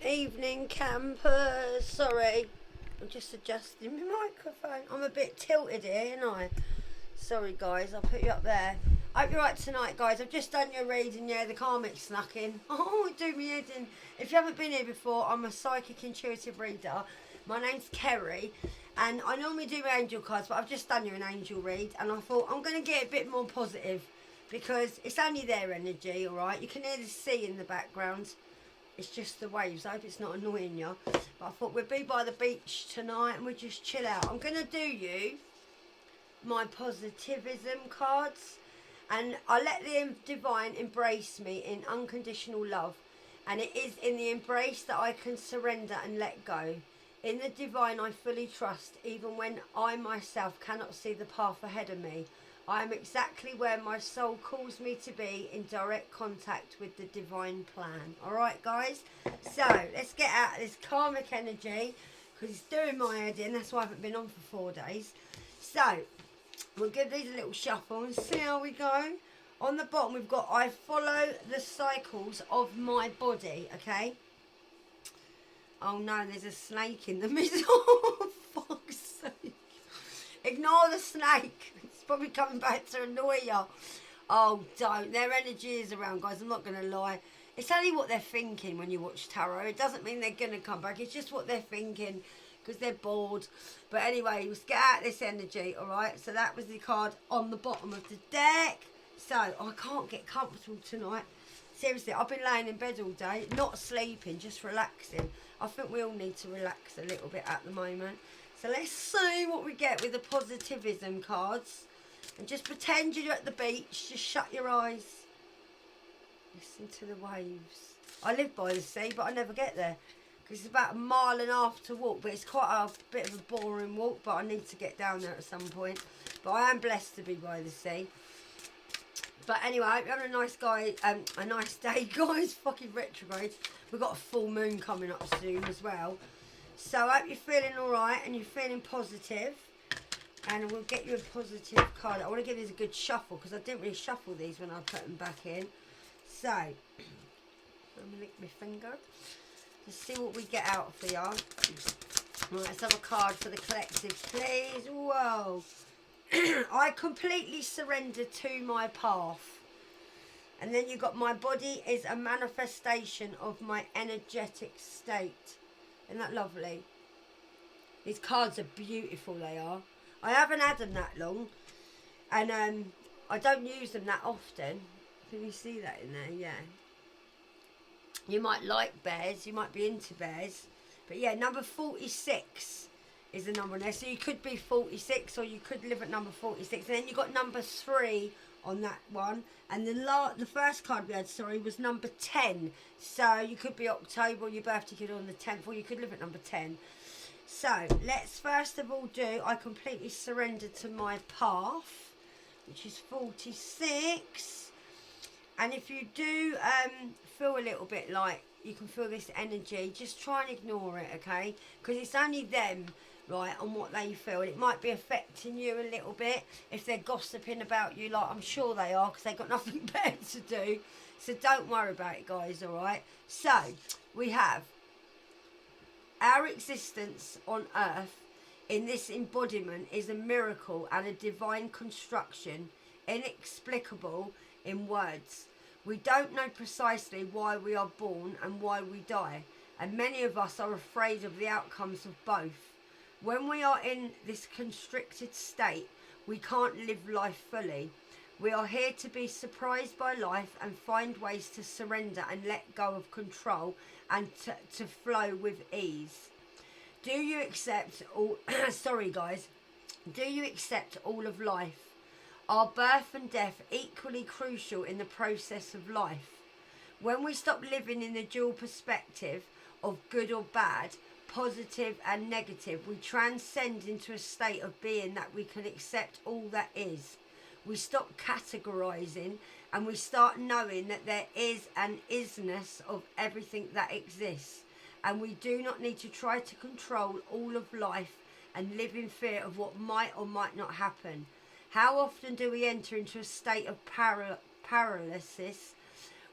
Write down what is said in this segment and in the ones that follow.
Evening campers. Sorry, I'm just adjusting my microphone. I'm a bit tilted here, aren't I? Sorry, guys. I'll put you up there. I hope you're right tonight, guys. I've just done your reading. Yeah, the karmic snuck in. Oh, it do me head in. If you haven't been here before, I'm a psychic intuitive reader. My name's Kerry, and I normally do angel cards, but I've just done you an angel read, and I thought I'm going to get a bit more positive because it's only their energy, all right? You can hear the sea in the background. It's just the waves. I hope it's not annoying you. But I thought we'd be by the beach tonight and we'd just chill out. I'm going to do you my positivism cards. And I let the divine embrace me in unconditional love. And it is in the embrace that I can surrender and let go. In the divine I fully trust, even when I myself cannot see the path ahead of me. I am exactly where my soul calls me to be, in direct contact with the divine plan. Alright, guys? So, let's get out of this karmic energy, because it's doing my head in. That's why I haven't been on for 4 days. So, we'll give these a little shuffle and see how we go. On the bottom, we've got, I follow the cycles of my body, okay? Oh no, there's a snake in the middle. Fuck's sake. Ignore the snake. Probably coming back to annoy you. Oh, don't. Their energy is around, guys. I'm not going to lie. It's only what they're thinking when you watch tarot. It doesn't mean they're going to come back. It's just what they're thinking because they're bored. But anyway, let's get out this energy, all right? So that was the card on the bottom of the deck. So I can't get comfortable tonight. Seriously, I've been laying in bed all day, not sleeping, just relaxing. I think we all need to relax a little bit at the moment. So let's see what we get with the positivism cards. And just pretend you're at the beach. Just shut your eyes. Listen to the waves. I live by the sea, but I never get there. Because it's about 1.5 miles to walk. But it's quite a bit of a boring walk. But I need to get down there at some point. But I am blessed to be by the sea. But anyway, I hope you're having a nice day, guys. Fucking retrograde. We've got a full moon coming up soon as well. So I hope you're feeling alright and you're feeling positive. And we'll get you a positive card. I want to give these a good shuffle because I didn't really shuffle these when I put them back in. So, I'm going to lick my finger. Let's see what we get out for y'all. Right, let's have a card for the collective, please. Whoa. I completely surrender to my path. And then you got my body is a manifestation of my energetic state. Isn't that lovely? These cards are beautiful, they are. I haven't had them that long, and I don't use them that often. Can you see that in there? Yeah. You might like bears, you might be into bears, but yeah, number 46 is the number on there. So you could be 46, or you could live at number 46. And then you got number 3 on that one, and the first card we had, sorry, was number 10. So you could be October, or your birthday could be on the 10th, or you could live at number 10. So, let's first of all do, I completely surrender to my path, which is 46. And if you do feel a little bit like you can feel this energy, just try and ignore it, okay? Because it's only them, right, on what they feel. And it might be affecting you a little bit if they're gossiping about you, like I'm sure they are, because they've got nothing better to do. So don't worry about it, guys, all right? So, we have our existence on earth in this embodiment is a miracle and a divine construction, inexplicable in words. We don't know precisely why we are born and why we die, and many of us are afraid of the outcomes of both. When we are in this constricted state, we can't live life fully. We are here to be surprised by life and find ways to surrender and let go of control and to flow with ease. Do you accept all sorry guys, do you accept all of life? Are birth and death equally crucial in the process of life? When we stop living in the dual perspective of good or bad, positive and negative, we transcend into a state of being that we can accept all that is. We stop categorizing and we start knowing that there is an isness of everything that exists. And we do not need to try to control all of life and live in fear of what might or might not happen. How often do we enter into a state of paralysis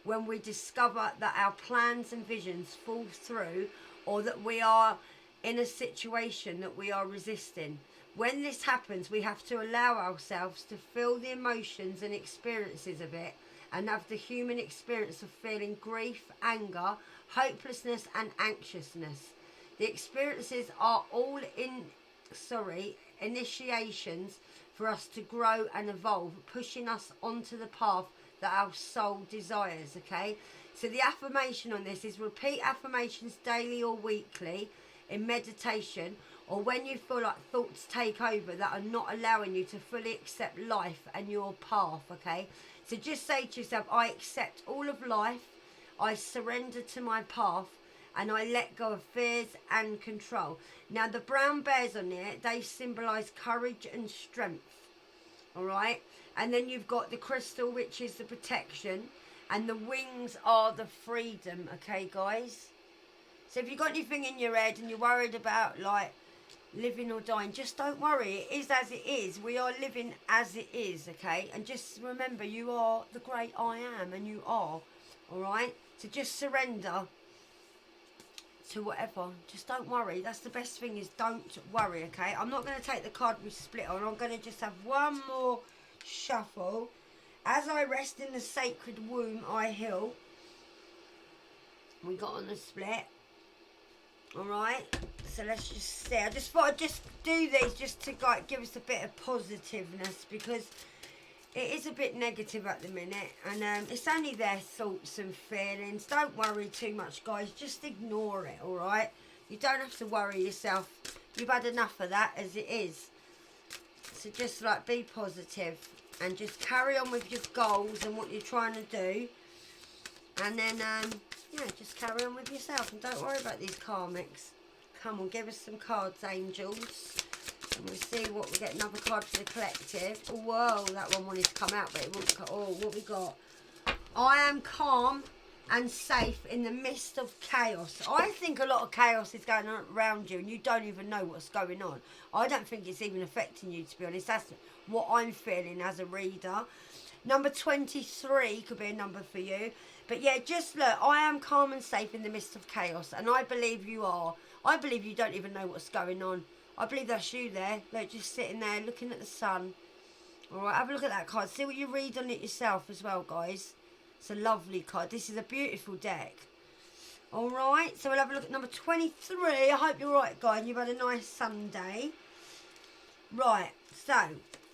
when we discover that our plans and visions fall through, or that we are in a situation that we are resisting. When this happens, we have to allow ourselves to feel the emotions and experiences of it, and have the human experience of feeling grief, anger, hopelessness and anxiousness. The experiences are all initiations for us to grow and evolve, pushing us onto the path that our soul desires, okay? So the affirmation on this is repeat affirmations daily or weekly in meditation, or when you feel like thoughts take over that are not allowing you to fully accept life and your path, okay? So just say to yourself, I accept all of life, I surrender to my path, and I let go of fears and control. Now the brown bears on there, they symbolise courage and strength, all right? And then you've got the crystal, which is the protection, and the wings are the freedom, okay, guys? So if you've got anything in your head and you're worried about, like, living or dying, just don't worry. It is as it is. We are living as it is, okay? And just remember, you are the great I am, and you are, all right? So just surrender to whatever. Just don't worry. That's the best thing, is don't worry, okay? I'm not going to take the card we split on. I'm going to just have one more shuffle. As I rest in the sacred womb, I heal. We got on the split. Alright, so let's just see. I just thought I'd just do these just to like give us a bit of positiveness, because it is a bit negative at the minute, and it's only their thoughts and feelings. Don't worry too much, guys. Just ignore it, alright? You don't have to worry yourself. You've had enough of that as it is. So just like be positive and just carry on with your goals and what you're trying to do. And then, yeah, just carry on with yourself and don't worry about these karmics. Come on, give us some cards, angels. And we'll see what we get. Another card for the collective. Whoa, that one wanted to come out, but it won't come. Oh, what we got? I am calm and safe in the midst of chaos. I think a lot of chaos is going on around you and you don't even know what's going on. I don't think it's even affecting you, to be honest. That's what I'm feeling as a reader. Number 23 could be a number for you. But yeah, just look, I am calm and safe in the midst of chaos. And I believe you are. I believe you don't even know what's going on. I believe that's you there. Look, just sitting there looking at the sun. Alright, have a look at that card. See what you read on it yourself as well, guys. It's a lovely card. This is a beautiful deck. Alright, so we'll have a look at number 23. I hope you're right, guys, and you've had a nice Sunday. Right, so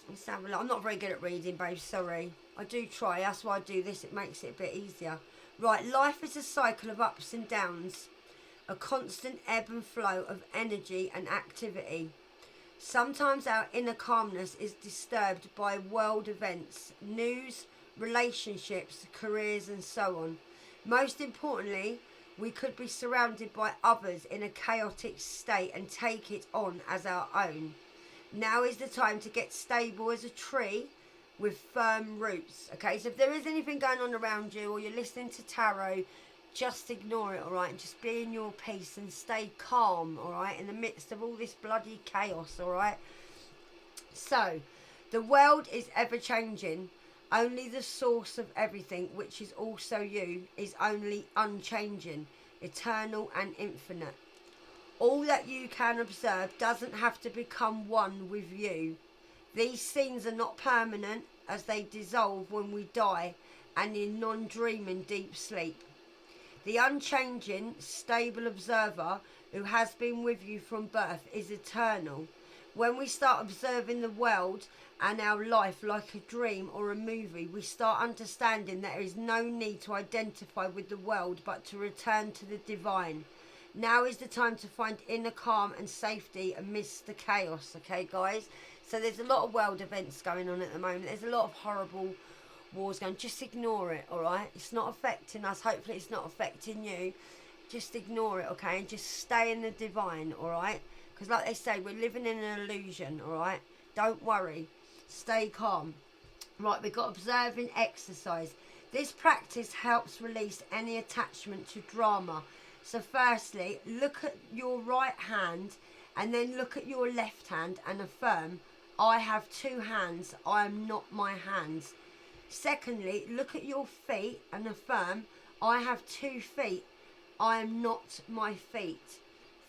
let's have a look. I'm not very good at reading, babe, sorry. I do try. That's why I do this. It makes it a bit easier. Right, life is a cycle of ups and downs. A constant ebb and flow of energy and activity. Sometimes our inner calmness is disturbed by world events, news, relationships, careers and so on. Most importantly, we could be surrounded by others in a chaotic state and take it on as our own. Now is the time to get stable as a tree with firm roots. Okay, so if there is anything going on around you or you're listening to tarot, just ignore it, alright, and just be in your peace and stay calm, alright, in the midst of all this bloody chaos, alright. So, the world is ever changing. Only the source of everything, which is also you, is only unchanging, eternal and infinite. All that you can observe doesn't have to become one with you. These scenes are not permanent, as they dissolve when we die and in non-dreaming deep sleep. The unchanging, stable observer who has been with you from birth is eternal. When we start observing the world and our life like a dream or a movie, we start understanding that there is no need to identify with the world but to return to the divine. Now is the time to find inner calm and safety amidst the chaos, okay, guys? So there's a lot of world events going on at the moment. There's a lot of horrible wars going. Just ignore it, alright? It's not affecting us. Hopefully it's not affecting you. Just ignore it, okay? And just stay in the divine, alright? Because like they say, we're living in an illusion, alright? Don't worry. Stay calm. Right, we've got observing exercise. This practice helps release any attachment to drama. So firstly, look at your right hand and then look at your left hand and affirm, I have two hands, I am not my hands. Secondly, look at your feet and affirm, I have 2 feet. I am not my feet.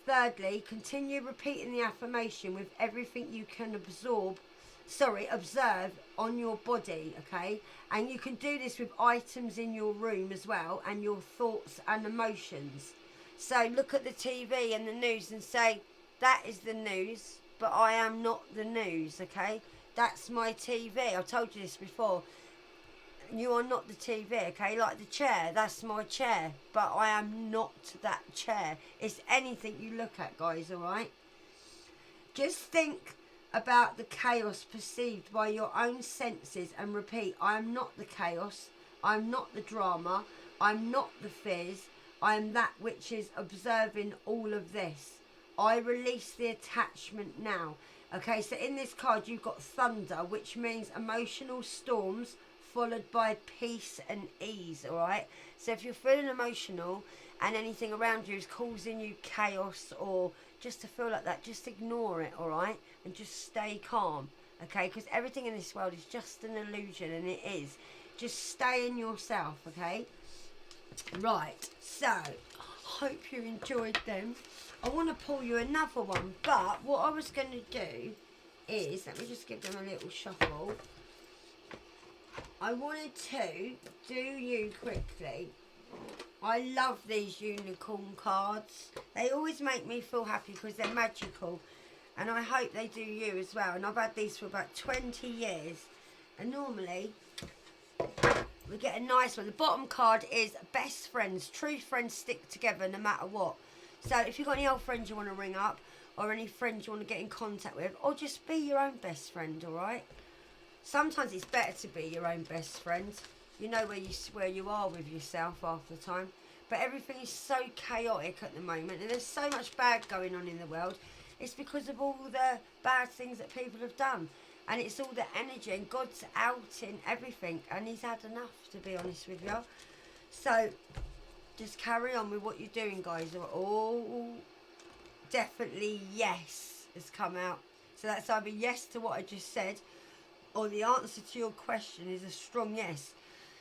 Thirdly, continue repeating the affirmation with everything you can observe on your body, okay? And you can do this with items in your room as well, and your thoughts and emotions. So look at the TV and the news and say, that is the news, but I am not the news, okay? That's my TV. I've told you this before. You are not the TV, okay? Like the chair, that's my chair, but I am not that chair. It's anything you look at, guys, alright? Just think about the chaos perceived by your own senses and repeat, I am not the chaos, I am not the drama, I am not the fears, I am that which is observing all of this. I release the attachment now. Okay, so in this card you've got thunder, which means emotional storms followed by peace and ease, alright? So if you're feeling emotional and anything around you is causing you chaos or just to feel like that, just ignore it, alright? And just stay calm, okay? Because everything in this world is just an illusion, and it is. Just stay in yourself, okay? Right, so hope you enjoyed them. I want to pull you another one, but what I was going to do is, let me just give them a little shuffle. I wanted to do you quickly. I love these unicorn cards. They always make me feel happy because they're magical. And I hope they do you as well. And I've had these for about 20 years. And normally, we get a nice one. The bottom card is best friends. True friends stick together no matter what. So if you've got any old friends you want to ring up, or any friends you want to get in contact with, or just be your own best friend, alright? Sometimes it's better to be your own best friend. You know where you are with yourself half the time. But everything is so chaotic at the moment, and there's so much bad going on in the world. It's because of all the bad things that people have done. And it's all the energy, and God's out in everything, and he's had enough, to be honest with you. So just carry on with what you're doing, guys. Oh, definitely yes has come out. So that's either yes to what I just said, or the answer to your question is a strong yes.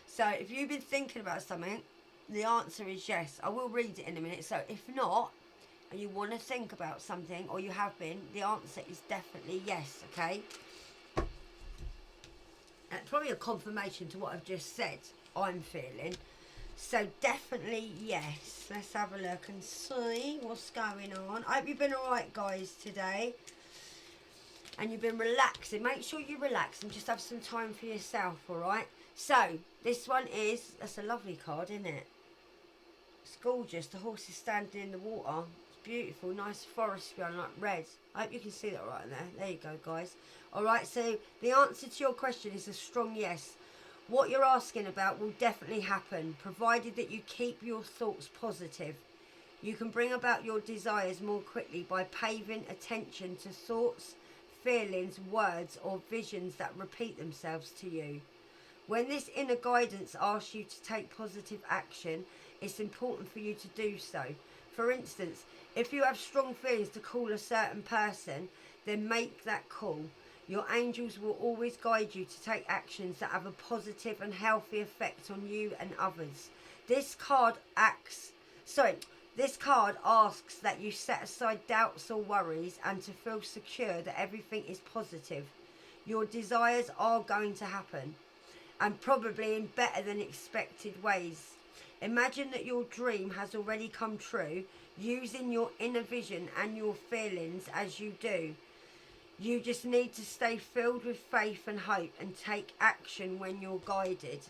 So if you've been thinking about something, the answer is yes. I will read it in a minute. So if not, and you want to think about something, or you have been, the answer is definitely yes, okay? That's probably a confirmation to what I've just said, I'm feeling. So definitely yes. Let's have a look and see what's going on. I hope you've been alright, guys, today. And you've been relaxing. Make sure you relax and just have some time for yourself, alright? So, this one is, that's a lovely card, isn't it? It's gorgeous. The horse is standing in the water. It's beautiful. Nice forest behind, like red. I hope you can see that right there. There you go, guys. Alright, so the answer to your question is a strong yes. What you're asking about will definitely happen, provided that you keep your thoughts positive. You can bring about your desires more quickly by paying attention to thoughts, feelings, words or visions that repeat themselves to you. When this inner guidance asks you to take positive action, it's important for you to do so. For instance, if you have strong feelings to call a certain person, then make that call. Your angels will always guide you to take actions that have a positive and healthy effect on you and others. This card asks that you set aside doubts or worries and to feel secure that everything is positive. Your desires are going to happen, and probably in better than expected ways. Imagine that your dream has already come true, using your inner vision and your feelings as you do. You just need to stay filled with faith and hope and take action when you're guided.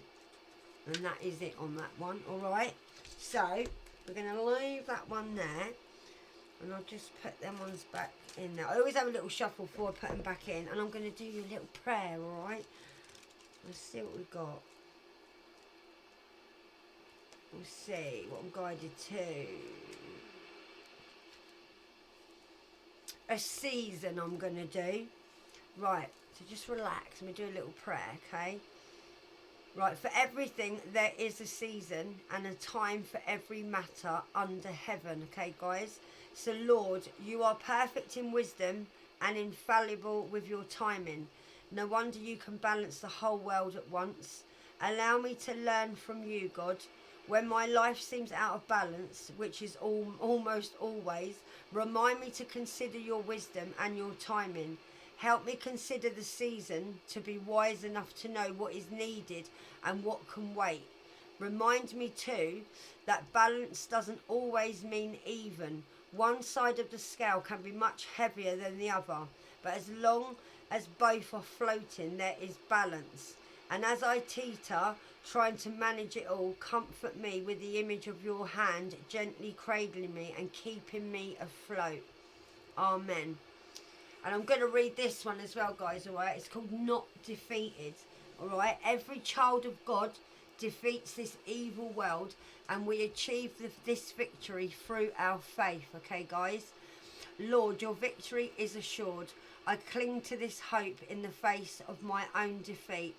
And that is it on that one, alright? So, we're going to leave that one there. And I'll just put them ones back in there. I always have a little shuffle before I put them back in. And I'm going to do you a little prayer, alright? Let's see what we've got. We'll see what I'm guided to. A season I'm going to do. Right, so just relax and we do a little prayer, okay? Right, for everything there is a season and a time for every matter under heaven, okay, guys? So, Lord, you are perfect in wisdom and infallible with your timing. No wonder you can balance the whole world at once. Allow me to learn from you, God. When my life seems out of balance, which is almost always, remind me to consider your wisdom and your timing. Help me consider the season to be wise enough to know what is needed and what can wait. Remind me too that balance doesn't always mean even. One side of the scale can be much heavier than the other, but as long as both are floating, there is balance. And as I teeter, trying to manage it all, comfort me with the image of your hand gently cradling me and keeping me afloat. Amen. And I'm going to read this one as well, guys, alright? It's called Not Defeated, alright? Every child of God defeats this evil world, and we achieve this victory through our faith, okay, guys? Lord, your victory is assured. I cling to this hope in the face of my own defeat.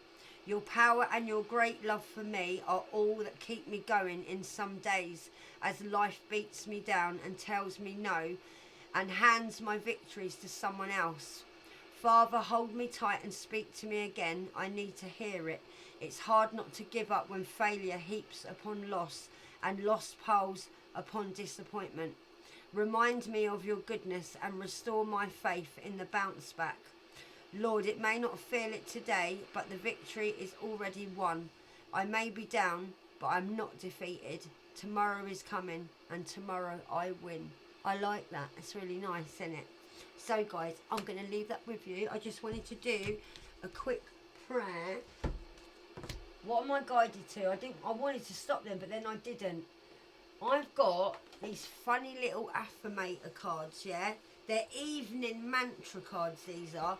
Your power and your great love for me are all that keep me going in some days as life beats me down and tells me no and hands my victories to someone else. Father, hold me tight and speak to me again. I need to hear it. It's hard not to give up when failure heaps upon loss and loss piles upon disappointment. Remind me of your goodness and restore my faith in the bounce back. Lord, it may not feel it today, but the victory is already won. I may be down, but I'm not defeated. Tomorrow is coming, and tomorrow I win. I like that. It's really nice, isn't it? So, guys, I'm going to leave that with you. I just wanted to do a quick prayer. What am I guided to? I wanted to stop them, but then I didn't. I've got these funny little affirmator cards, yeah? They're evening mantra cards, these are.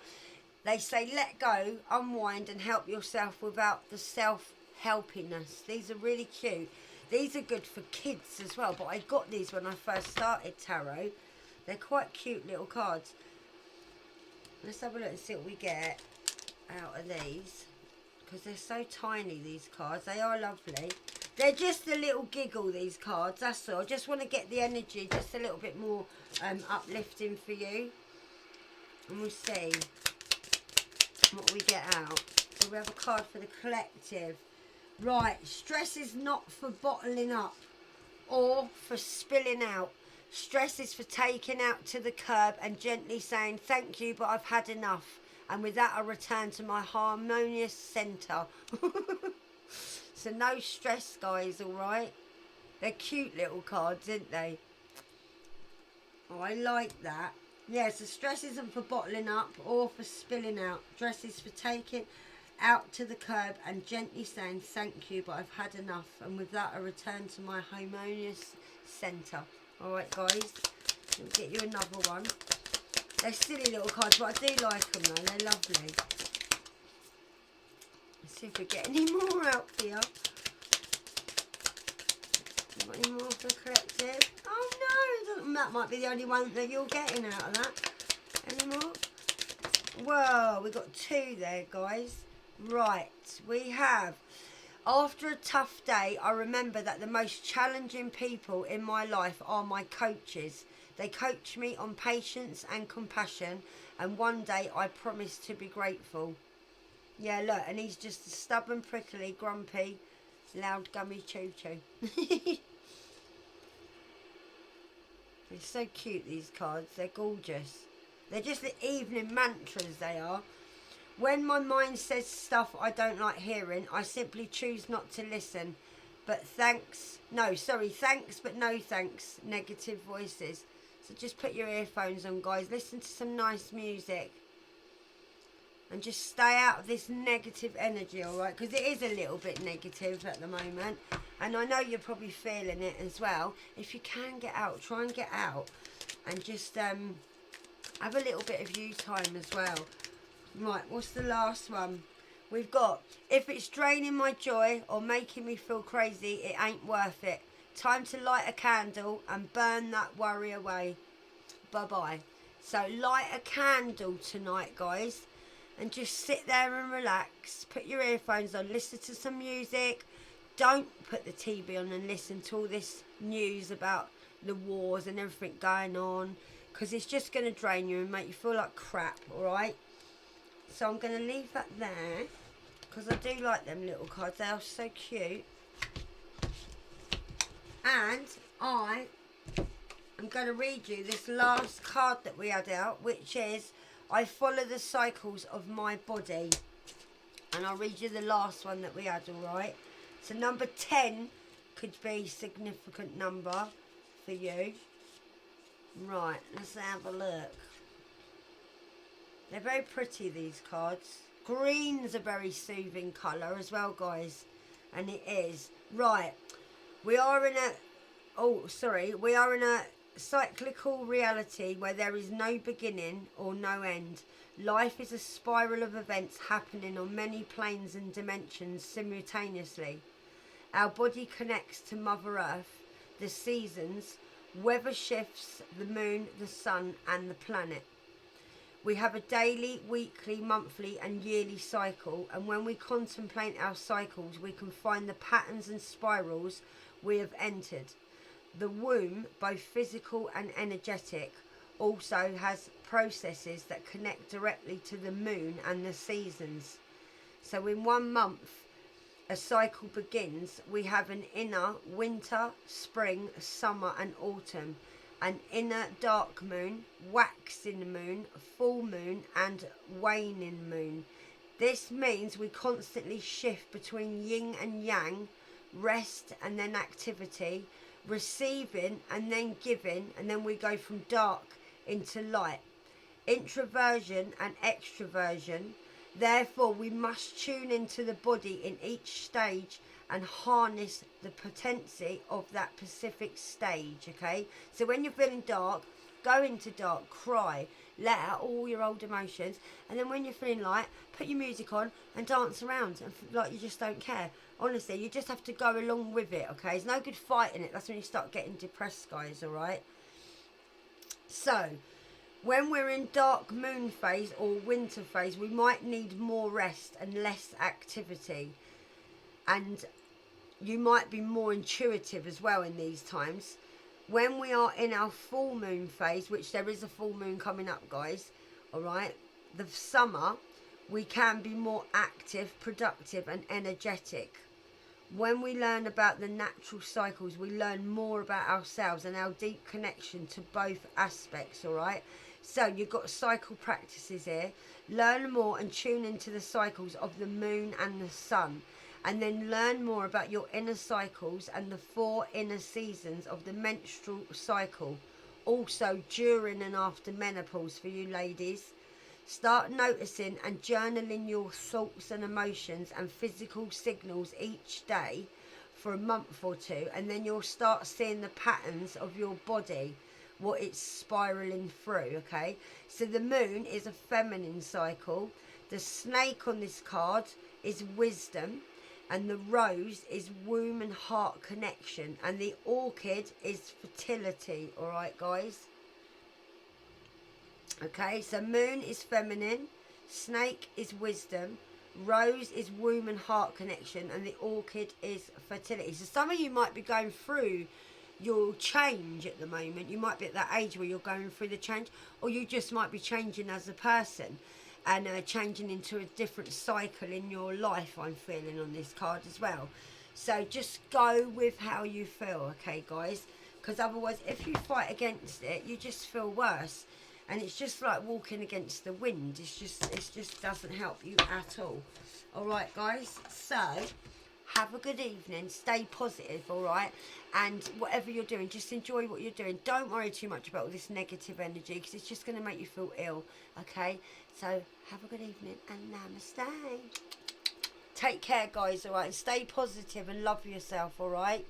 They say, let go, unwind and help yourself without the self-helpiness. These are really cute. These are good for kids as well, but I got these when I first started tarot. They're quite cute little cards. Let's have a look and see what we get out of these. Because they're so tiny, these cards. They are lovely. They're just a little giggle, these cards, that's all. Just want to get the energy just a little bit more uplifting for you. And we'll see what we get out. So we have a card for the collective. Right, stress is not for bottling up or for spilling out. Stress is for taking out to the curb and gently saying, thank you, but I've had enough. And with that, I return to my harmonious centre. So no stress, guys, all right? They're cute little cards, aren't they? Oh, I like that. Yeah, so stress isn't for bottling up or for spilling out. Stress is for taking out to the curb and gently saying, thank you, but I've had enough. And with that, I return to my harmonious centre. All right, guys? Let me get you another one. They're silly little cards, but I do like them, though. They're lovely. Let's see if we get any more out here. Got any more for the collective? Oh no, that might be the only one that you're getting out of that. Any more? Whoa, we got two there, guys. Right, we have. After a tough day, I remember that the most challenging people in my life are my coaches. They coach me on patience and compassion, and one day I promise to be grateful. Yeah, look, and he's just a stubborn, prickly, grumpy, loud, gummy choo-choo. They're so cute, these cards. They're gorgeous. They're just the evening mantras, they are. When my mind says stuff I don't like hearing, I simply choose not to listen. But thanks, but no thanks, negative voices. So just put your earphones on, guys. Listen to some nice music. And just stay out of this negative energy, alright? Because it is a little bit negative at the moment. And I know you're probably feeling it as well. If you can get out, try and get out. And just have a little bit of you time as well. Right, what's the last one? We've got, if it's draining my joy or making me feel crazy, it ain't worth it. Time to light a candle and burn that worry away. Bye-bye. So light a candle tonight, guys. And just sit there and relax. Put your earphones on. Listen to some music. Don't put the TV on and listen to all this news about the wars and everything going on. Because it's just going to drain you and make you feel like crap, alright? So I'm going to leave that there. because I do like them little cards. They are so cute. And I am going to read you this last card that we had out, which is, I follow the cycles of my body. And I'll read you the last one that we had, alright? So number 10 could be a significant number for you. Right, let's have a look. They're very pretty, these cards. Green's a very soothing colour as well, guys. And it is. Right. We are in a cyclical reality where there is no beginning or no end. Life is a spiral of events happening on many planes and dimensions simultaneously. Our body connects to Mother Earth, the seasons, weather shifts, the moon, the sun and the planet. We have a daily, weekly, monthly and yearly cycle, and when we contemplate our cycles we can find the patterns and spirals we have entered. The womb, both physical and energetic, also has processes that connect directly to the moon and the seasons. So in 1 month a cycle begins. We have an inner winter, spring, summer and autumn, an inner dark moon, waxing moon, full moon and waning moon. This means we constantly shift between yin and yang, rest and then activity, receiving and then giving, and then we go from dark into light, introversion and extroversion. Therefore we must tune into the body in each stage and harness the potency of that specific stage, okay? So when you're feeling dark, go into dark, cry, let out all your old emotions, and then when you're feeling light, put your music on and dance around and like you just don't care. Honestly, you just have to go along with it, okay? It's no good fighting it. That's when you start getting depressed, guys, alright? So, when we're in dark moon phase or winter phase, we might need more rest and less activity. And you might be more intuitive as well in these times. When we are in our full moon phase, which there is a full moon coming up, guys, alright, the summer, we can be more active, productive and energetic. When we learn about the natural cycles, we learn more about ourselves and our deep connection to both aspects, alright? So you've got cycle practices here. Learn more and tune into the cycles of the moon and the sun. And then learn more about your inner cycles and the 4 inner seasons of the menstrual cycle. Also during and after menopause for you ladies. Start noticing and journaling your thoughts and emotions and physical signals each day for a month or 2. And then you'll start seeing the patterns of your body, what it's spiraling through, okay? So the moon is a feminine cycle. The snake on this card is wisdom. And the rose is womb and heart connection. And the orchid is fertility. Alright, guys? Okay, so moon is feminine. Snake is wisdom. Rose is womb and heart connection. And the orchid is fertility. So some of you might be going through your change at the moment. You might be at that age where you're going through the change. Or you just might be changing as a person. And changing into a different cycle in your life, I'm feeling on this card as well. So just go with how you feel, okay, guys? Because otherwise, if you fight against it, you just feel worse. And it's just like walking against the wind. It just doesn't help you at all. All right, guys? So, have a good evening. Stay positive, all right? And whatever you're doing, just enjoy what you're doing. Don't worry too much about all this negative energy because it's just going to make you feel ill, okay? So, have a good evening and namaste. Take care, guys, all right? And stay positive and love yourself, all right?